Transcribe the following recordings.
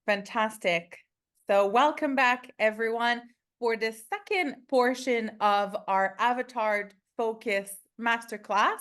Fantastic. So welcome back, everyone, for the second portion of our Avatar Focus Masterclass.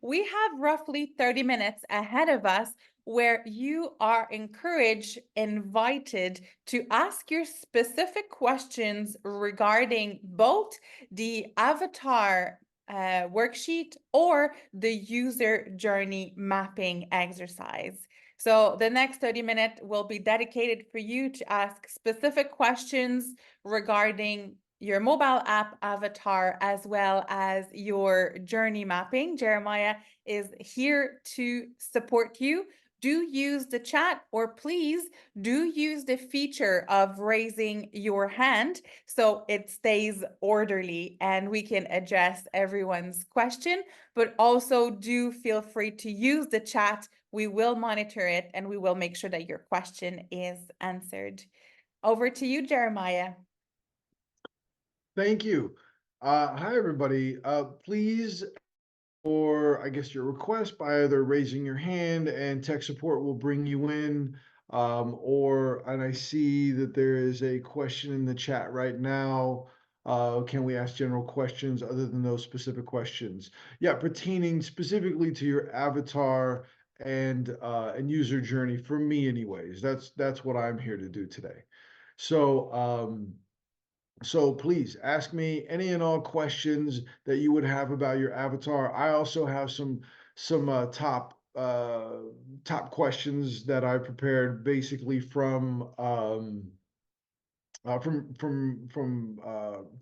We have roughly 30 minutes ahead of us where you are encouraged, invited to ask your specific questions regarding both the Avatar worksheet or the user journey mapping exercise. So the next 30 minutes will be dedicated for you to ask specific questions regarding your mobile app avatar as well as your journey mapping. Jeremiah is here to support you. Do use the chat, or please do use the feature of raising your hand so it stays orderly and we can address everyone's question. But also do feel free to use the chat. We will monitor it and we will make sure that your question is answered. Over to you, Jeremiah. Thank you. Hi, everybody. Please, or I guess your request by either raising your hand and tech support will bring you in, and I see that there is a question in the chat right now. Can we ask general questions other than those specific questions? Yeah, pertaining specifically to your avatar and user journey for me anyways. That's what I'm here to do today. So please ask me any and all questions that you would have about your avatar. I also have some top questions that I prepared basically from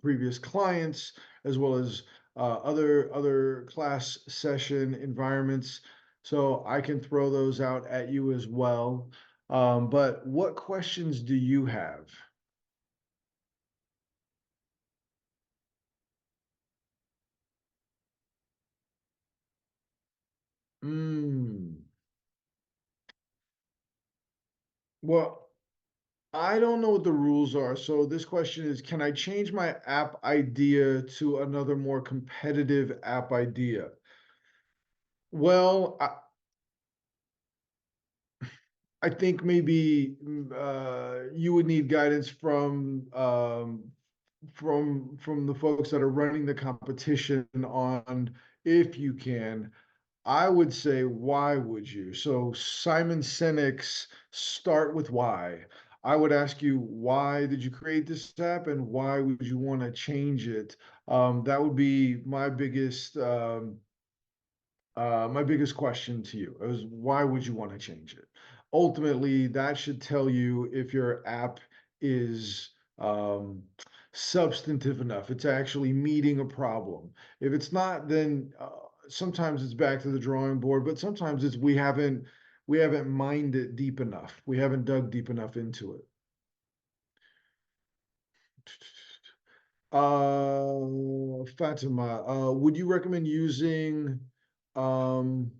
previous clients as well as other class session environments. So I can throw those out at you as well. But what questions do you have? Well, I don't know what the rules are. So this question is, can I change my app idea to another more competitive app idea? Well, I think maybe you would need guidance from the folks that are running the competition on if you can. I would say, why would you? So Simon Sinek's start with why. I would ask you, why did you create this app and why would you want to change it? That would be my biggest question to you is why would you want to change it? Ultimately, that should tell you if your app is substantive enough. It's actually meeting a problem. If it's not, then sometimes it's back to the drawing board, but sometimes it's we haven't mined it deep enough. We haven't dug deep enough into it. Fatima, would you recommend using um,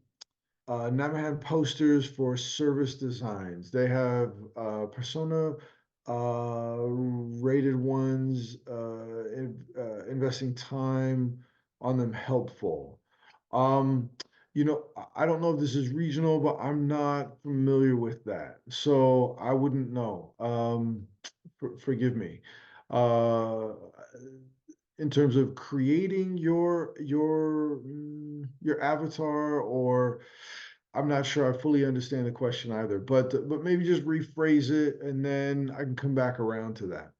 Namahan posters for service designs? They have persona rated ones, investing time on them helpful. Um, I don't know if this is regional, but I'm not familiar with that, so I wouldn't know. Forgive me. Uh, in terms of creating your avatar, or I'm not sure I fully understand the question either, but maybe just rephrase it and then I can come back around to that.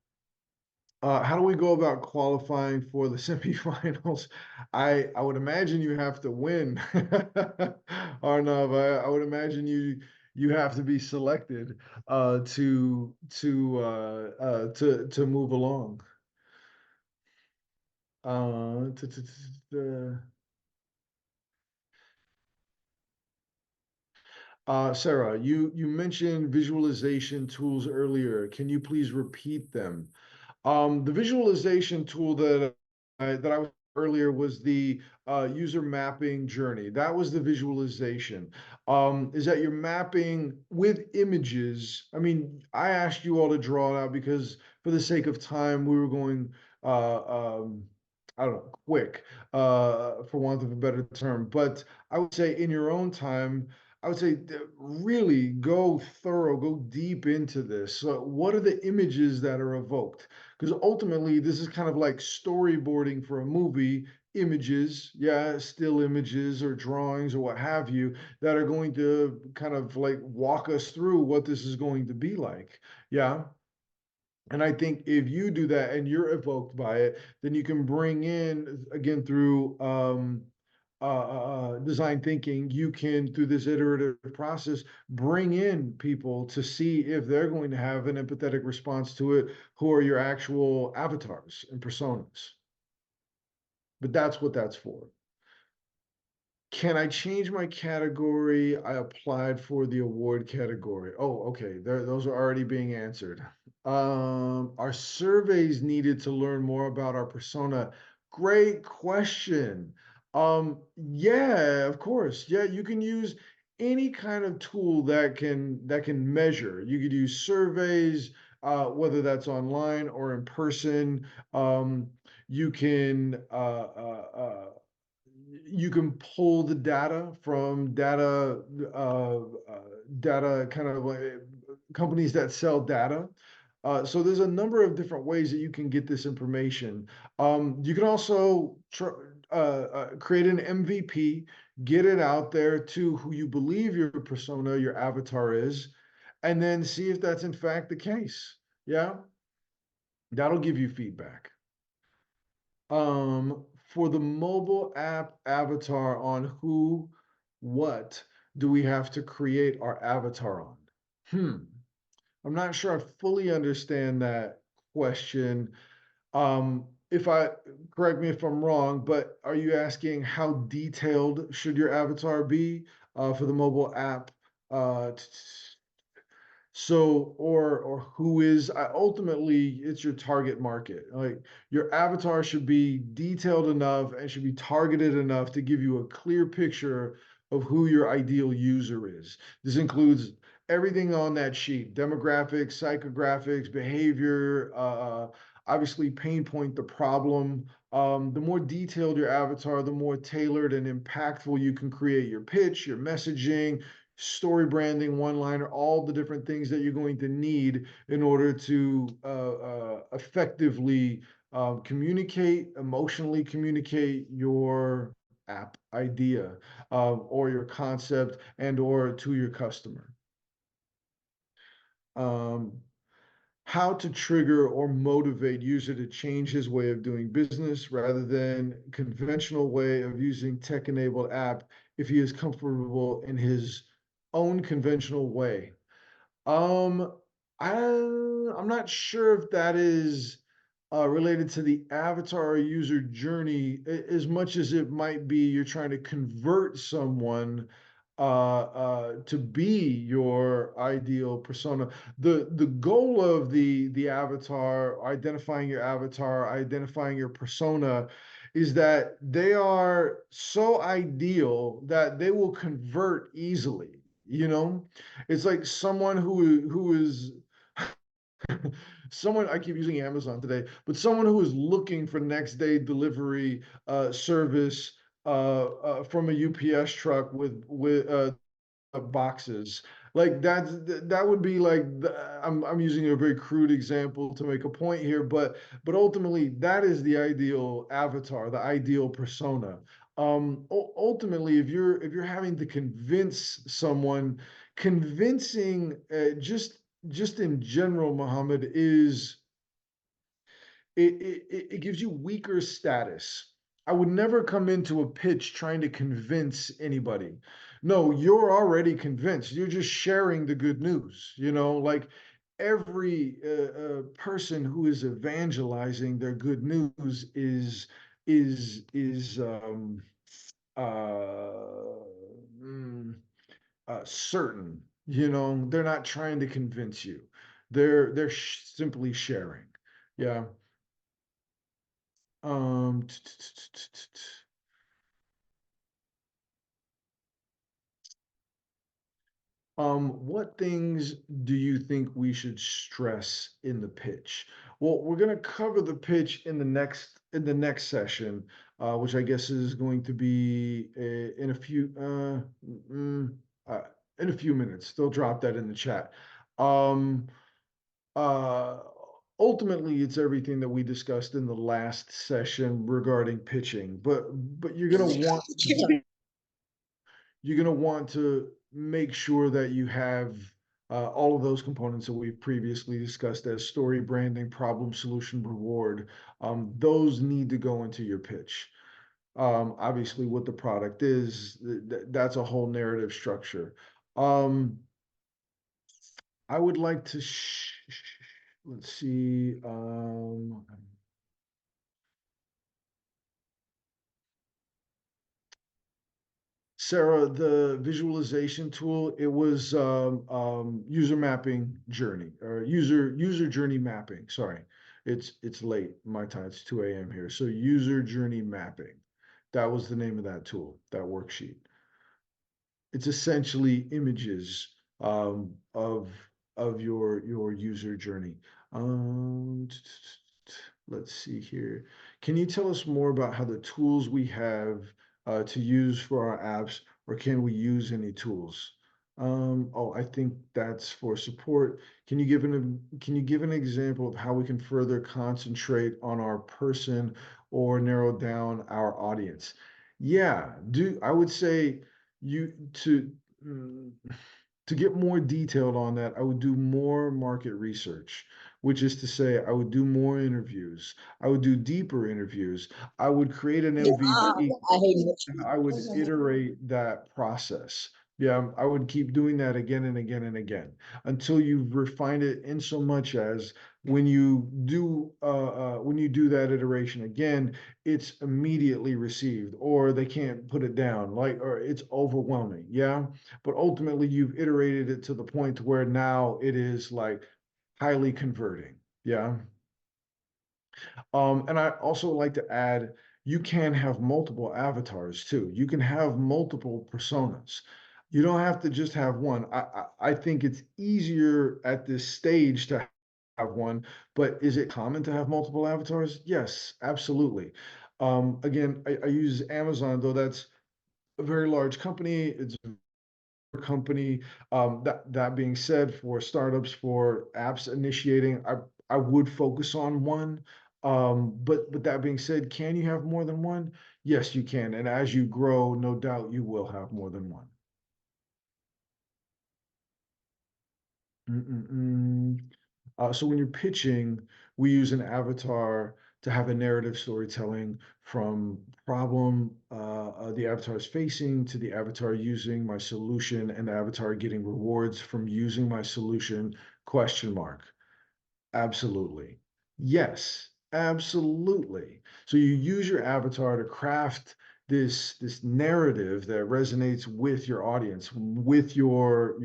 How do we go about qualifying for the semifinals? I would imagine you have to win, Arnav. I would imagine you have to be selected to move along. Uh, t- t- t- uh, Sarah, you mentioned visualization tools earlier. Can you please repeat them? The visualization tool that I was earlier was the user mapping journey. That was the visualization. Is that you're mapping with images? I mean, I asked you all to draw it out because for the sake of time, we were going I don't know, quick, for want of a better term. But I would say in your own time, I would say really go thorough, go deep into this. So what are the images that are evoked? Because ultimately, this is kind of like storyboarding for a movie. Images, yeah, still images or drawings or what have you, that are going to kind of like walk us through what this is going to be like. Yeah. And I think if you do that and you're evoked by it, then you can bring in again through design thinking. You can through this iterative process bring in people to see if they're going to have an empathetic response to it, who are your actual avatars and personas. But that's what that's for. Can I change my category? I applied for the award category. Oh, okay. Those are already being answered. Are surveys needed to learn more about our persona? Great question. Yeah, of course. Yeah, you can use any kind of tool that can measure. You could use surveys, whether that's online or in person. You can you can pull the data from data kind of like companies that sell data. So there's a number of different ways that you can get this information. You can also create an MVP, get it out there to who you believe your persona, your avatar is, and then see if that's in fact the case. Yeah, that'll give you feedback. For the mobile app avatar on who, what do we have to create our avatar on? Hmm. I'm not sure I fully understand that question. If I correct me if I'm wrong, but are you asking how detailed should your avatar be for the mobile app? So, or who is ultimately it's your target market. Like your avatar should be detailed enough and should be targeted enough to give you a clear picture of who your ideal user is. This includes everything on that sheet: demographics, psychographics, behavior, obviously pain point, the problem. The more detailed your avatar, the more tailored and impactful you can create your pitch, your messaging, story branding, one liner, all the different things that you're going to need in order to effectively communicate, emotionally communicate your app idea or your concept and or to your customer. Um, how to trigger or motivate user to change his way of doing business rather than conventional way of using tech-enabled app if he is comfortable in his own conventional way. Um, I I'm not sure if that is related to the avatar or user journey as much as it might be you're trying to convert someone to be your ideal persona. The goal of the avatar, identifying your avatar, identifying your persona, is that they are so ideal that they will convert easily. You know, it's like someone who is someone I keep using Amazon today, but someone who is looking for next day delivery service from a UPS truck with boxes. Like that would be like I'm using a very crude example to make a point here, but ultimately that is the ideal avatar, the ideal persona. Ultimately, if you're having to convince someone, convincing just in general, Muhammad, is it gives you weaker status. I would never come into a pitch trying to convince anybody. No, you're already convinced. You're just sharing the good news. Like every person who is evangelizing their good news is uh, mm, certain. They're not trying to convince you. They're simply sharing. Yeah. Um, t- t- t- t- t- t- what things do you think we should stress in the pitch? Well, we're going to cover the pitch in the next session, which I guess is going to be in a few. in a few minutes. They'll drop that in the chat. Um, uh, Ultimately, it's everything that we discussed in the last session regarding pitching, but you're gonna want to make sure that you have all of those components that we've previously discussed as story, branding, problem, solution, reward. Those need to go into your pitch. Obviously, what the product is, that's a whole narrative structure. Um, I would like to, let's see. Sarah, the visualization tool, it was user mapping journey or user journey mapping. Sorry, it's late my time. It's 2 a.m. here. So user journey mapping. That was the name of that tool, that worksheet. It's essentially images of your user journey. Um, let's see here. Can you tell us more about how the tools we have to use for our apps, or can we use any tools? Oh, I think that's for support. Can you give an example of how we can further concentrate on our person or narrow down our audience? Yeah, do I would say you mm, to get more detailed on that, I would do more market research, which is to say, I would do more interviews. I would do deeper interviews. I would create an MVP and I would iterate that process. Yeah, I would keep doing that again and again and again until you've refined it in so much as when you do that iteration again, it's immediately received, or they can't put it down, like, or it's overwhelming. Yeah, but ultimately you've iterated it to the point where now it is like highly converting. Yeah. And I also like to add, you can have multiple avatars too. You can have multiple personas. You don't have to just have one. I think it's easier at this stage to have one, but is it common to have multiple avatars? Yes, absolutely. Again, I use Amazon, though that's a very large company. It's company. That being said, for startups, for apps initiating, I would focus on one. But that being said, can you have more than one? Yes, you can. And as you grow, no doubt you will have more than one. Mm-mm-mm. So when you're pitching, we use an avatar to have a narrative storytelling from problem the avatar is facing to the avatar using my solution and the avatar getting rewards from using my solution, question mark. Absolutely. Yes, absolutely. So you use your avatar to craft this narrative that resonates with your audience, with your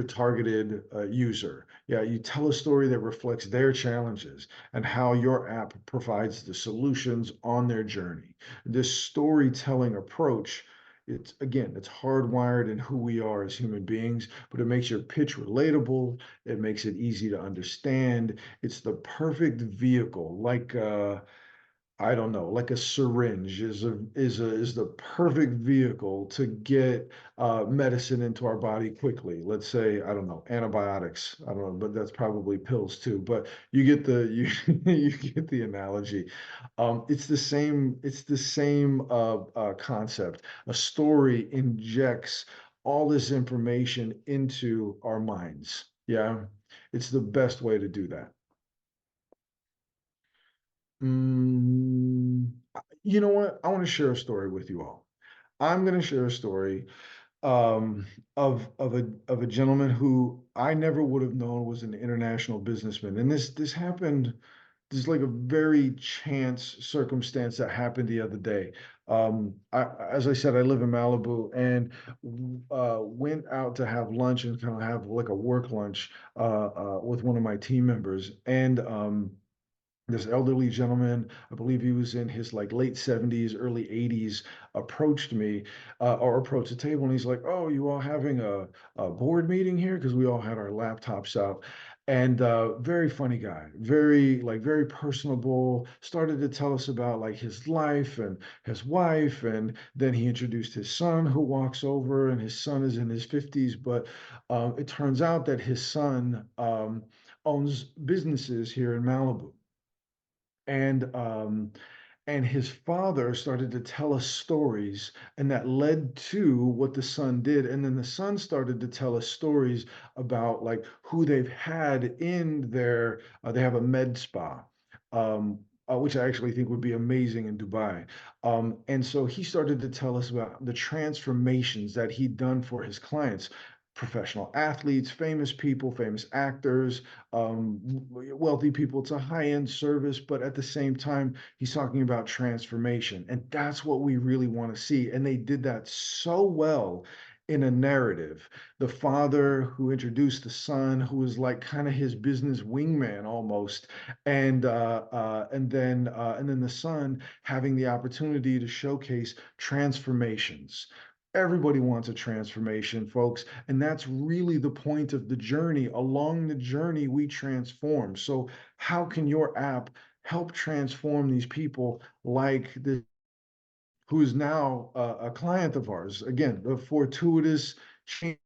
targeted user. Yeah, you tell a story that reflects their challenges and how your app provides the solutions on their journey. This storytelling approach, it's again, it's hardwired in who we are as human beings, but it makes your pitch relatable. It makes it easy to understand. It's the perfect vehicle, like I don't know, like a syringe is the perfect vehicle to get medicine into our body quickly. Let's say, I don't know, antibiotics. I don't know, but that's probably pills too. But you get the you get the analogy. It's the same concept. A story injects all this information into our minds. Yeah, it's the best way to do that. Mm, you know what? I want to share a story with you all. I'm going to share a story um, of a gentleman who I never would have known was an international businessman, and this happened. This is like a very chance circumstance that happened the other day. As I said, I live in Malibu, and went out to have lunch and kind of have like a work lunch with one of my team members, and This elderly gentleman, I believe he was in his like late 70s, early 80s, approached me or approached the table and he's like, "Oh, you all having a board meeting here?" Because we all had our laptops out. And very funny guy, very personable. Started to tell us about like his life and his wife, and then he introduced his son who walks over, and his son is in his 50s. But it turns out that his son owns businesses here in Malibu, and his father started to tell us stories, and that led to what the son did. And then the son started to tell us stories about like who they've had in their they have a med spa, which I actually think would be amazing in Dubai. And so he started to tell us about the transformations that he'd done for his clients, professional athletes, famous people, famous actors, wealthy people. It's a high-end service, but at the same time, he's talking about transformation. And that's what we really want to see. And they did that so well in a narrative. The father who introduced the son, who was like kind of his business wingman almost, and then the son having the opportunity to showcase transformations. Everybody wants a transformation, folks. And that's really the point of the journey. Along the journey, we transform. So, how can your app help transform these people like this, who is now a client of ours? Again, the fortuitous change.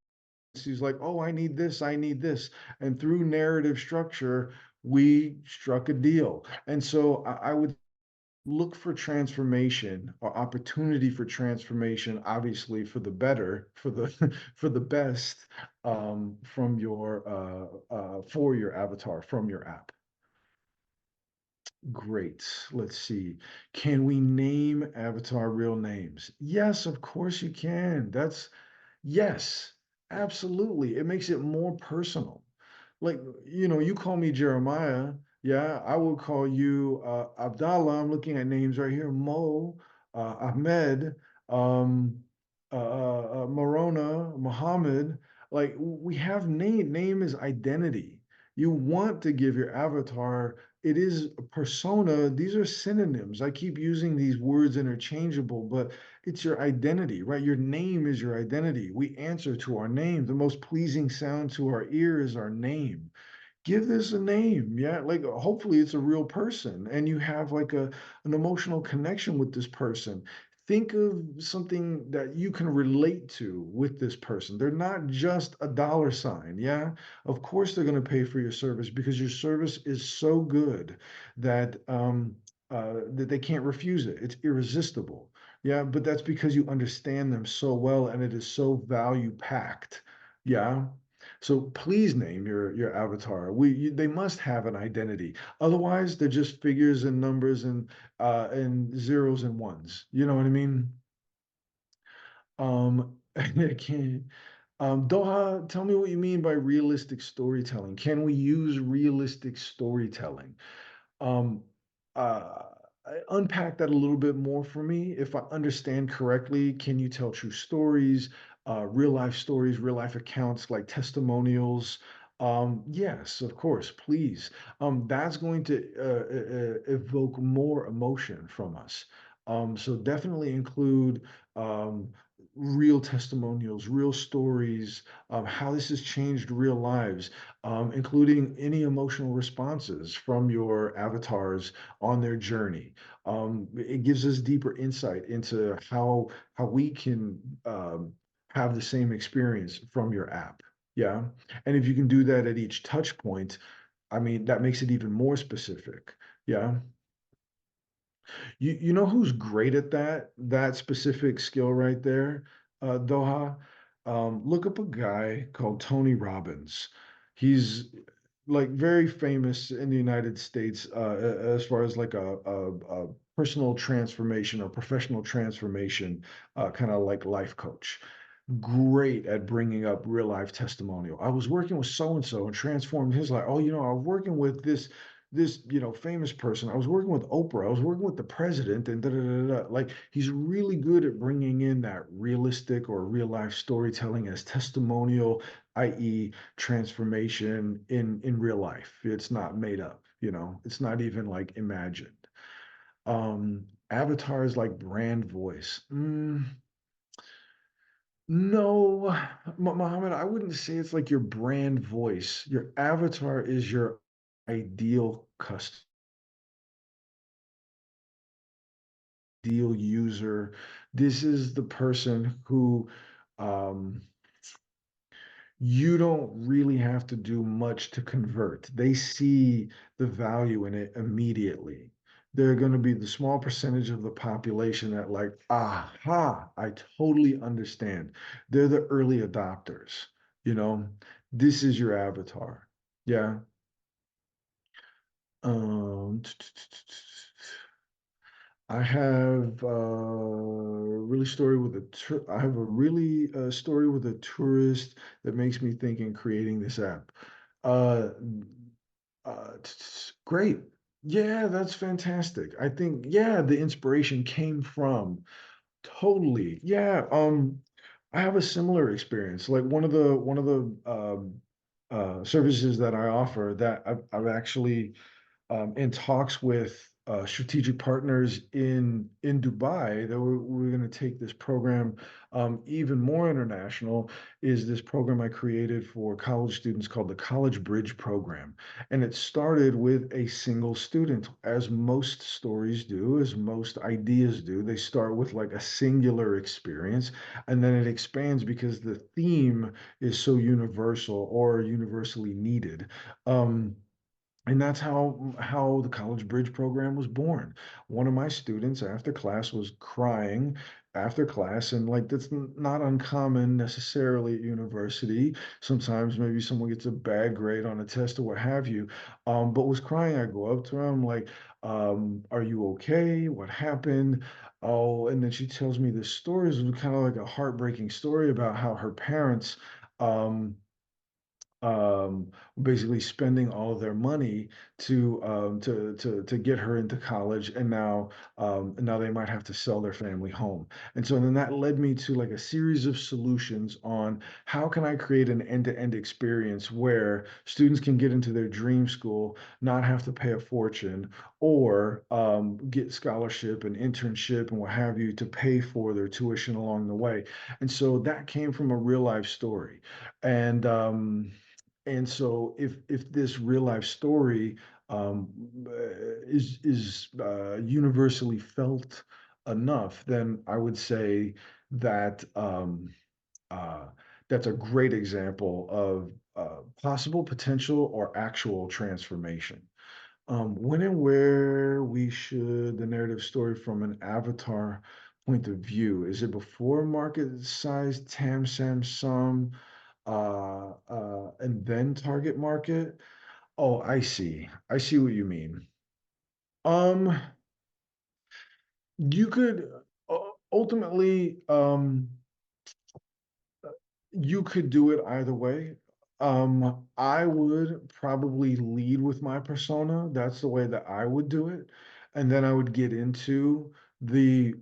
He's like, oh, I need this, I need this. And through narrative structure, we struck a deal. And so I would look for transformation or opportunity for transformation, obviously for the better, for the for the best, from your for your avatar, from your app. Great. Let's see. Can we name avatar real names? Yes, of course you can. That's Yes, absolutely. It makes it more personal. Like, you call me Jeremiah. Yeah, I will call you Abdallah. I'm looking at names right here. Mo, Ahmed, um, Morona, Muhammad. Like, we have name. Name is identity. You want to give your avatar, it is a persona. These are synonyms. I keep using these words interchangeable, but it's your identity, right? Your name is your identity. We answer to our name. The most pleasing sound to our ear is our name. Give this a name. Yeah, like hopefully it's a real person and you have like an emotional connection with this person. Think of something that you can relate to with this person. They're not just a dollar sign. Yeah, of course they're going to pay for your service because your service is so good that they can't refuse it. It's irresistible. Yeah, but that's because you understand them so well and it is so value packed. Yeah. So please name your avatar. They must have an identity. Otherwise, they're just figures and numbers and zeros and ones. You know what I mean? I can't. Doha, tell me what you mean by realistic storytelling. Can we use realistic storytelling? Um, uh, Unpack that a little bit more for me. If I understand correctly, can you tell true stories, stories, real life accounts like testimonials? Yes, of course, please. That's going to evoke more emotion from us. So definitely include um, real testimonials, real stories, how this has changed real lives, including any emotional responses from your avatars on their journey. It gives us deeper insight into how we can have the same experience from your app. Yeah, and if you can do that at each touch point, I mean, that makes it even more specific. Yeah. You know who's great at that specific skill right there, Doha? Look up a guy called Tony Robbins. He's like very famous in the United States as far as like a personal transformation or professional transformation, kind of like life coach. Great at bringing up real life testimonial. I was working with so and so and transformed his life. Oh, I was working with this. this, famous person. I was working with Oprah. I was working with the president, and da da da da. Like he's really good at bringing in that realistic or real life storytelling as testimonial, i.e., transformation in real life. It's not made up. It's not even like imagined. Avatars like brand voice. No, Mohammed, I wouldn't say it's like your brand voice. Your avatar is your ideal customer, ideal user. This is the person who um, you don't really have to do much to convert. They see the value in it immediately. They're going to be the small percentage of the population that, like, aha, I totally understand. They're the early adopters, you know. This is your avatar. Yeah. Um, I have really story with I have a really story with a tourist that makes me think in creating this app. Uh, Great. Yeah, that's fantastic. I think, yeah, the inspiration came from totally. Yeah. I have a similar experience. Like one of the services that I offer that I've actually in talks with strategic partners in Dubai that we're going to take this program even more international. Is this program I created for college students called the College Bridge Program, and it started with a single student, as most stories do, as most ideas do. They start with like a singular experience, and then it expands because the theme is so universal or universally needed. Um, and that's how the College Bridge program was born. One of my students after class was crying after class, and like that's not uncommon necessarily at university. Sometimes maybe someone gets a bad grade on a test or what have you, but was crying. I go up to him like, "Are you okay? What happened?" Oh, and then she tells me this story. It was kind of like a heartbreaking story about how her parents. Um, Basically spending all of their money to get her into college, and now they might have to sell their family home. And so then that led me to like a series of solutions on how can I create an end-to-end experience where students can get into their dream school, not have to pay a fortune, or get scholarship and internship and what have you to pay for their tuition along the way. And so that came from a real life story. And so if this real life story is universally felt enough, then I would say that uh, that's a great example of possible potential or actual transformation. When and where we should the narrative story from an avatar point of view? Is it before market size, TAM, SAM, SUM, and then target market? Oh, I see. I see what you mean. Um, you could ultimately, you could do it either way. I would probably lead with my persona. That's the way that I would do it. And then I would get into the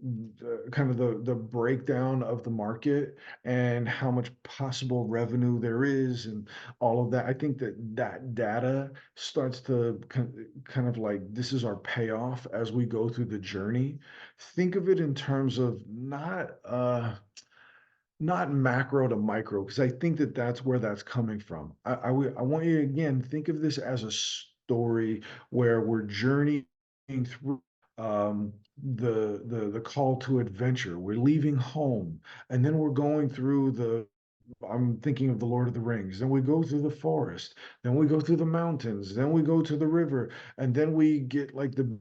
kind of the breakdown of the market and how much possible revenue there is and all of that. I think that that data starts to kind of like this is our payoff as we go through the journey. Think of it in terms of not macro to micro, because I think that that's where that's coming from. I want you to again think of this as a story where we're journeying through the call to adventure. We're leaving home, and then we're going through the. I'm thinking of the Lord of the Rings. Then we go through the forest. Then we go through the mountains. Then we go to the river, and then we get like the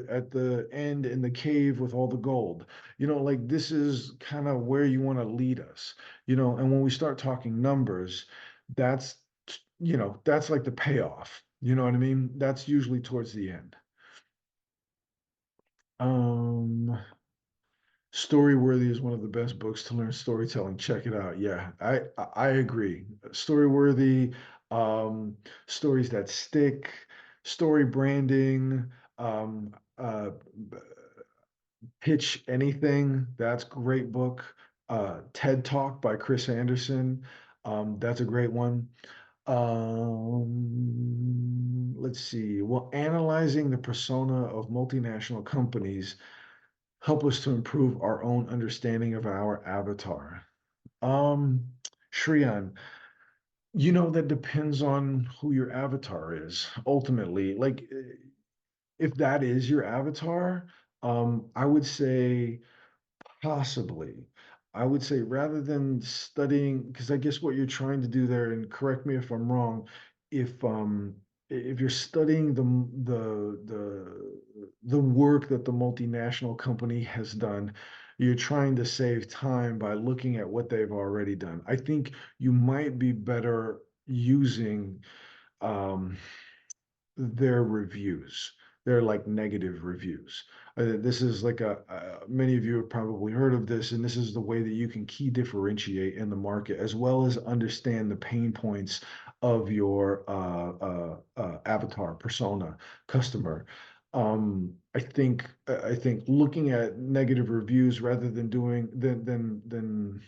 at the end in the cave with all the gold. Like this is kind of where you want to lead us, and when we start talking numbers, that's, that's like the payoff. You know what I mean? That's usually towards the end. Um, Storyworthy is one of the best books to learn storytelling. Check it out. Yeah, I agree. Storyworthy, stories that stick, Story branding, um, Pitch Anything. That's great book. TED Talk by Chris Anderson. That's a great one. Let's see. Well, analyzing the persona of multinational companies help us to improve our own understanding of our avatar. Um, Shriyan, that depends on who your avatar is ultimately. Like, if that is your avatar, I would say possibly. I would say rather than studying, because I guess what you're trying to do there, and correct me if I'm wrong, if you're studying the work that the multinational company has done, you're trying to save time by looking at what they've already done. I think you might be better using um, their reviews. They're like negative reviews. This is like many of you have probably heard of this, and this is the way that you can key differentiate in the market, as well as understand the pain points of your avatar persona customer. I think looking at negative reviews rather than doing than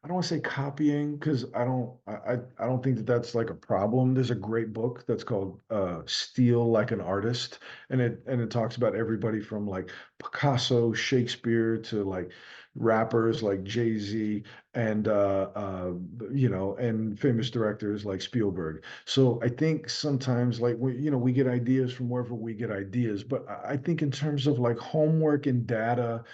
I don't want to say copying because I don't think that that's like a problem. There's a great book that's called Steal Like an Artist, and it talks about everybody from like Picasso, Shakespeare to like rappers like Jay-Z and and famous directors like Spielberg. So I think sometimes like we get ideas from wherever we get ideas, but I think in terms of like homework and data,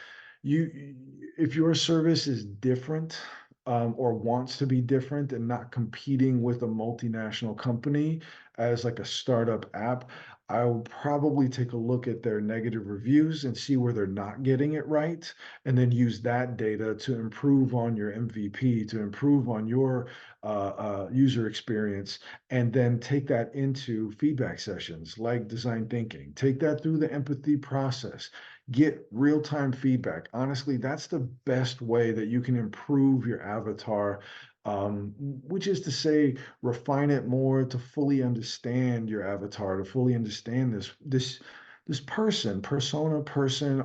you if your service is different or wants to be different and not competing with a multinational company as like a startup app, I will probably take a look at their negative reviews and see where they're not getting it right, and then use that data to improve on your MVP, to improve on your user experience, and then take that into feedback sessions like design thinking. Take that through the empathy process, get real-time feedback. Honestly, that's the best way that you can improve your avatar, which is to say, refine it more to fully understand your avatar, to fully understand this person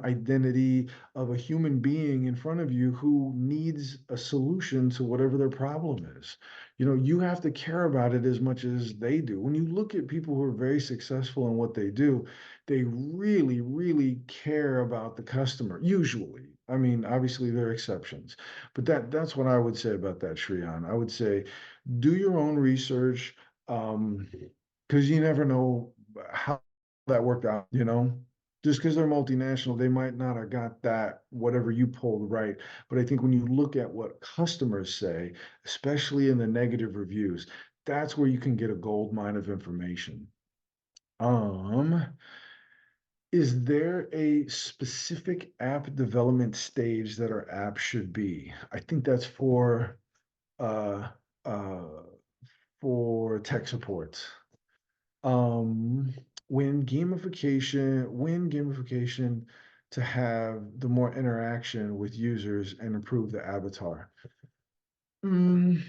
identity of a human being in front of you who needs a solution to whatever their problem is. You have to care about it as much as they do. When you look at people who are very successful in what they do, they really, really care about the customer, usually. I mean, obviously there are exceptions, but that's what I would say about that, Shriyan. I would say do your own research, because you never know how that worked out. Just because they're multinational, they might not have got that, whatever you pulled right. But I think when you look at what customers say, especially in the negative reviews, that's where you can get a gold mine of information. Um, is there a specific app development stage that our app should be? I think that's uh uh for tech support. Um when gamification to have the more interaction with users and improve the avatar. Mm,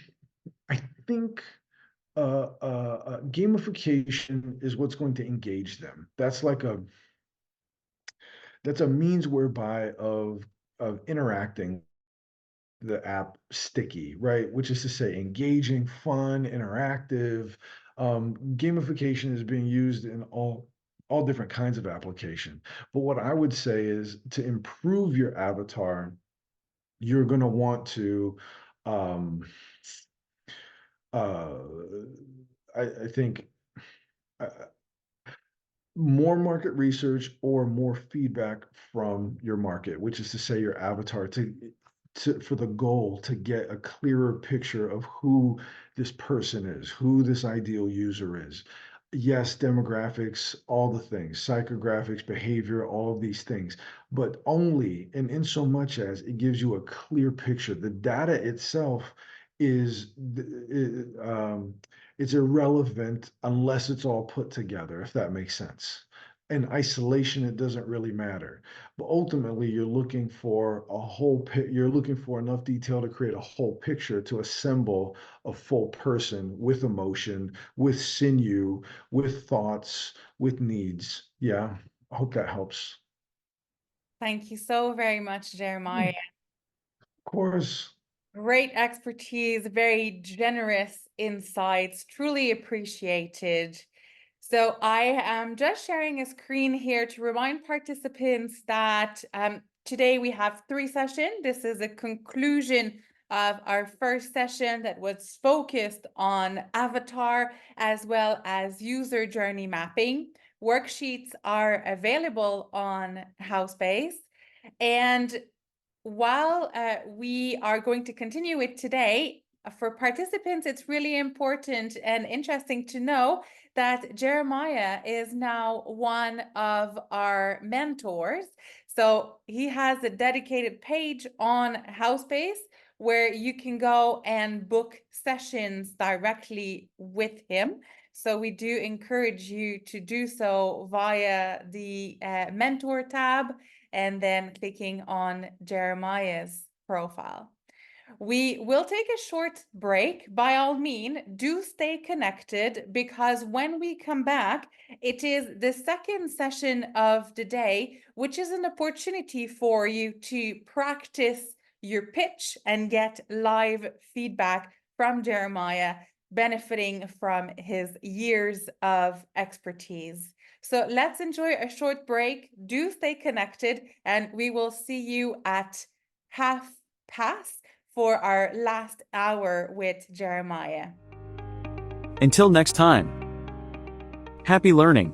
I think gamification is what's going to engage them. That's a means whereby of interacting the app sticky, right? Which is to say, engaging, fun, interactive. Gamification is being used in all different kinds of application. But what I would say is to improve your avatar, you're going to want to um, uh, I think uh, more market research or more feedback from your market, which is to say your avatar, for the goal to get a clearer picture of who this person is, who this ideal user is. Yes, demographics, all the things, psychographics, behavior, all of these things, but only and in so much as it gives you a clear picture. The data itself is it's irrelevant unless it's all put together, if that makes sense. in isolation, it doesn't really matter. But ultimately, you're looking for enough detail to create a whole picture to assemble a full person with emotion, with sinew, with thoughts, with needs. Yeah, I hope that helps. Thank you so very much, Jeremiah. Of course. Great expertise, very generous insights, truly appreciated. So I am just sharing a screen here to remind participants that today we have 3 sessions. This is a conclusion of our first session that was focused on avatar as well as user journey mapping. Worksheets are available on Housebase. And while we are going to continue it today, for participants, it's really important and interesting to know that Jeremiah is now one of our mentors. So he has a dedicated page on Housebase where you can go and book sessions directly with him. So we do encourage you to do so via the mentor tab and then clicking on Jeremiah's profile. We will take a short break. By all means, do stay connected because when we come back, it is the second session of the day, which is an opportunity for you to practice your pitch and get live feedback from Jeremiah, benefiting from his years of expertise. So let's enjoy a short break. Do stay connected, and we will see you at 1:30 for our last hour with Jeremiah. Until next time, happy learning.